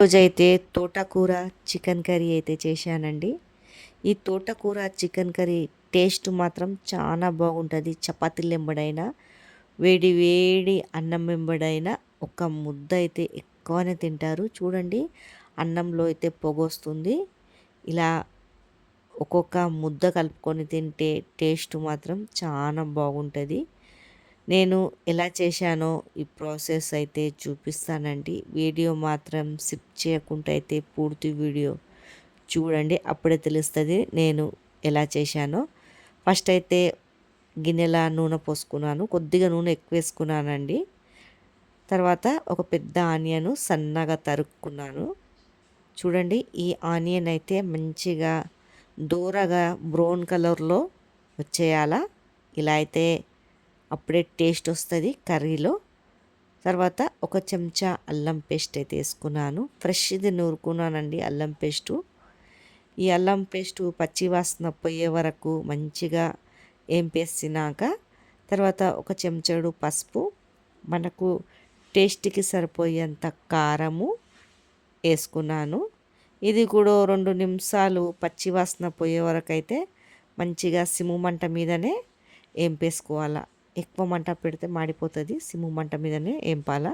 రోజైతే తోటకూర chicken curry అయితే చేశానండి. ఈ తోటకూర చికెన్ కర్రీ టేస్ట్ మాత్రం చాలా బాగుంటుంది. చపాతీలు వెంబడైనా వేడి వేడి అన్నం వెంబడైనా ఒక ముద్ద అయితే ఎక్కువనే తింటారు. చూడండి అన్నంలో అయితే పొగొస్తుంది. ఇలా ఒక్కొక్క ముద్ద కలుపుకొని తింటే టేస్ట్ మాత్రం చాలా బాగుంటుంది. నేను ఎలా చేశానో ఈ ప్రాసెస్ అయితే చూపిస్తానండి. వీడియో మాత్రం స్కిప్ చేయకుండా అయితే పూర్తి వీడియో చూడండి. అప్పుడే తెలుస్తుంది నేను ఎలా చేశానో. ఫస్ట్ అయితే గిన్నెల నూనె పోసుకున్నాను. కొద్దిగా నూనె ఎక్కువ వేసుకున్నానండి. తర్వాత ఒక పెద్ద ఆనియన్ సన్నగా తరుక్కున్నాను. చూడండి ఈ ఆనియన్ అయితే మంచిగా దూరగా బ్రౌన్ కలర్లో వచ్చేయాలా. ఇలా అయితే అప్పుడే టేస్ట్ వస్తుంది కర్రీలో. తర్వాత ఒక చెంచా అల్లం పేస్ట్ అయితే వేసుకున్నాను. ఫ్రెష్ది నూరుకున్నానండి అల్లం పేస్టు. ఈ అల్లం పేస్టు పచ్చి వాసన పోయే వరకు మంచిగా ఏంపేసినాక తర్వాత ఒక చెంచాడు పసుపు, మనకు టేస్ట్కి సరిపోయేంత కారము వేసుకున్నాను. ఇది కూడా 2 నిమిషాలు పచ్చి వాసన పోయే వరకు అయితే మంచిగా సిమ్ము మంట మీదనే ఏంపేసుకోవాలా. ఎక్కువ మంట పెడితే మాడిపోతుంది. సిమ్ము మంట మీదనే ఏంపాల.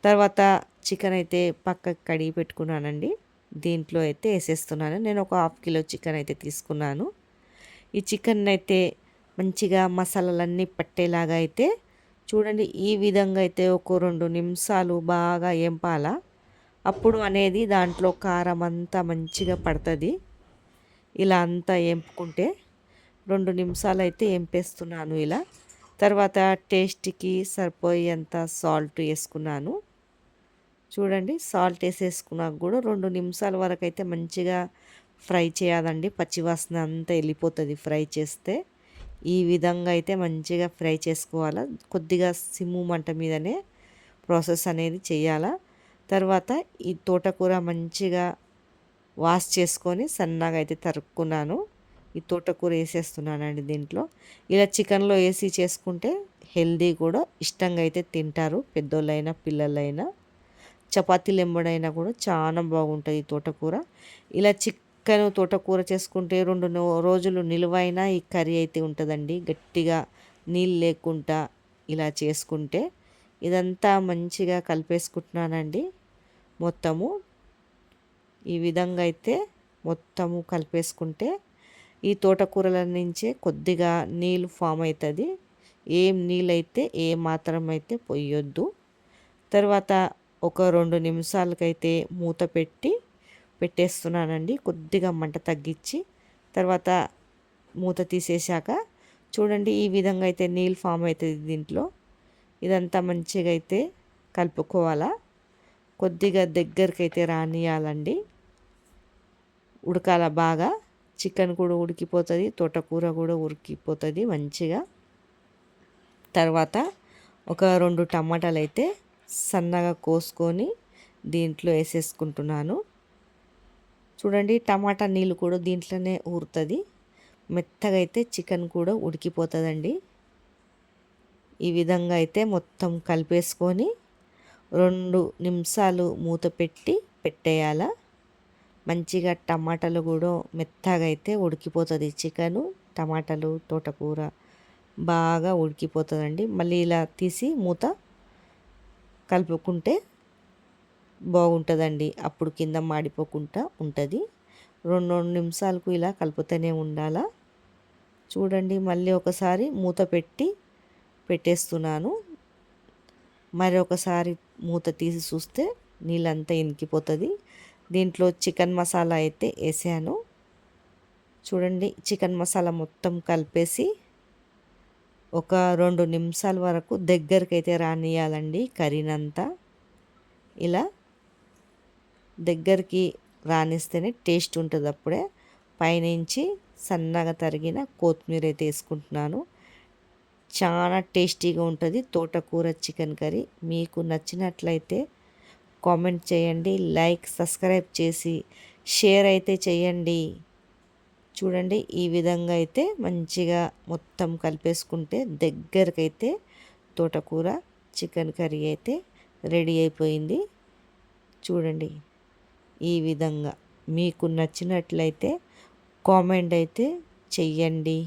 తర్వాత చికెన్ అయితే పక్కకి కడిగి పెట్టుకున్నానండి. దీంట్లో అయితే వేసేస్తున్నాను. నేను ఒక 1/2 కిలో చికెన్ అయితే తీసుకున్నాను. ఈ చికెన్ అయితే మంచిగా మసాలాలన్నీ పట్టేలాగా అయితే చూడండి ఈ విధంగా అయితే ఒక 2 నిమిషాలు బాగా ఏంపాల. అప్పుడు అనేది దాంట్లో కారం అంతా మంచిగా పడుతుంది. ఇలా అంతా ఏంపుకుంటే 2 నిమిషాలు అయితే ఏంపేస్తున్నాను ఇలా. తర్వాత టేస్ట్కి సరిపోయేంత సాల్ట్ వేసుకున్నాను. చూడండి సాల్ట్ వేసేసుకున్నాక కూడా 2 నిమిషాల వరకు అయితే మంచిగా ఫ్రై చేయాలండి. పచ్చివాసన అంతా వెళ్ళిపోతుంది ఫ్రై చేస్తే. ఈ విధంగా అయితే మంచిగా ఫ్రై చేసుకోవాలా. కొద్దిగా సిమ్ము మంట మీదనే ప్రాసెస్ అనేది చేయాలా. తర్వాత ఈ తోటకూర మంచిగా వాష్ చేసుకొని సన్నగా అయితే తరుక్కున్నాను. ఈ తోటకూర వేసేస్తున్నానండి దీంట్లో. ఇలా చికెన్లో వేసి చేసుకుంటే హెల్దీ కూడా ఇష్టంగా అయితే తింటారు పెద్దోళ్ళైనా పిల్లలైనా. చపాతీలు ఎంబడైనా కూడా చాలా బాగుంటుంది ఈ తోటకూర. ఇలా చికెన్ తోటకూర చేసుకుంటే 2 రోజులు నిలువైనా ఈ కర్రీ అయితే ఉంటుందండి. గట్టిగా నీళ్ళు లేకుండా ఇలా చేసుకుంటే. ఇదంతా మంచిగా కలిపేసుకుంటున్నానండి మొత్తము. ఈ విధంగా అయితే మొత్తము కలిపేసుకుంటే ఈ తోటకూరల నుంచే కొద్దిగా నీళ్ళు ఫామ్ అవుతుంది. ఏం నీళ్ళైతే ఏ మాత్రం అయితే పొయ్యొద్దు. తర్వాత ఒక 2 నిమిషాలకైతే మూత పెట్టేస్తున్నానండి. కొద్దిగా మంట తగ్గించి తర్వాత మూత తీసేశాక చూడండి ఈ విధంగా అయితే నీళ్ళు ఫామ్ అవుతుంది దీంట్లో. ఇదంతా మంచిగా అయితే కలుపుకోవాలా. కొద్దిగా దగ్గరికి అయితే రానియాలండి. ఉడకాల బాగా. చికెన్ కూడా ఉడికిపోతుంది, తోటకూర కూడా ఉడికిపోతుంది మంచిగా. తర్వాత ఒక 2 టమాటాలు అయితే సన్నగా కోసుకొని దీంట్లో వేసేసుకుంటున్నాను. చూడండి టమాటా నీళ్ళు కూడా దీంట్లోనే ఊరుతుంది. మెత్తగా అయితే చికెన్ కూడా ఉడికిపోతుందండి. ఈ విధంగా అయితే మొత్తం కలిపేసుకొని 2 నిమిషాలు మూత పెట్టేయాల. మంచిగా టమాటాలు కూడా మెత్తగా అయితే ఉడికిపోతుంది. చికెను టమాటాలు తోటకూర బాగా ఉడికిపోతుందండి. మళ్ళీ ఇలా తీసి మూత కలుపుకుంటే బాగుంటుందండి. అప్పుడు కింద మాడిపోకుండా ఉంటుంది. 2 నిమిషాలకు ఇలా కలుపుతూనే ఉండాలా. చూడండి మళ్ళీ ఒకసారి మూత పెట్టేస్తున్నాను. మరి ఒకసారి మూత తీసి చూస్తే నీళ్ళంతా ఇనికిపోతుంది. దీంట్లో చికెన్ మసాలా అయితే వేసాను. చూడండి చికెన్ మసాలా మొత్తం కలిపేసి ఒక 2 నిమిషాల వరకు దగ్గరికి అయితే రానియాలండి కర్రీనంతా. ఇలా దగ్గరికి రానిస్తేనే టేస్ట్ ఉంటుంది. అప్పుడే పైనుంచి సన్నగా తరిగిన కొత్తిమీర అయితే వేసుకుంటున్నాను. చాలా టేస్టీగా ఉంటుంది తోటకూర చికెన్ కర్రీ. మీకు నచ్చినట్లయితే కామెంట్ చేయండి, లైక్ సబ్స్క్రైబ్ చేసి షేర్ అయితే చేయండి. చూడండి ఈ విధంగా అయితే మంచిగా మొత్తం కలిపేసుకుంటే దగ్గరకైతే తోటకూర చికెన్ కర్రీ అయితే రెడీ అయిపోయింది. చూడండి ఈ విధంగా మీకు నచ్చినట్లయితే కామెంట్ అయితే చెయ్యండి.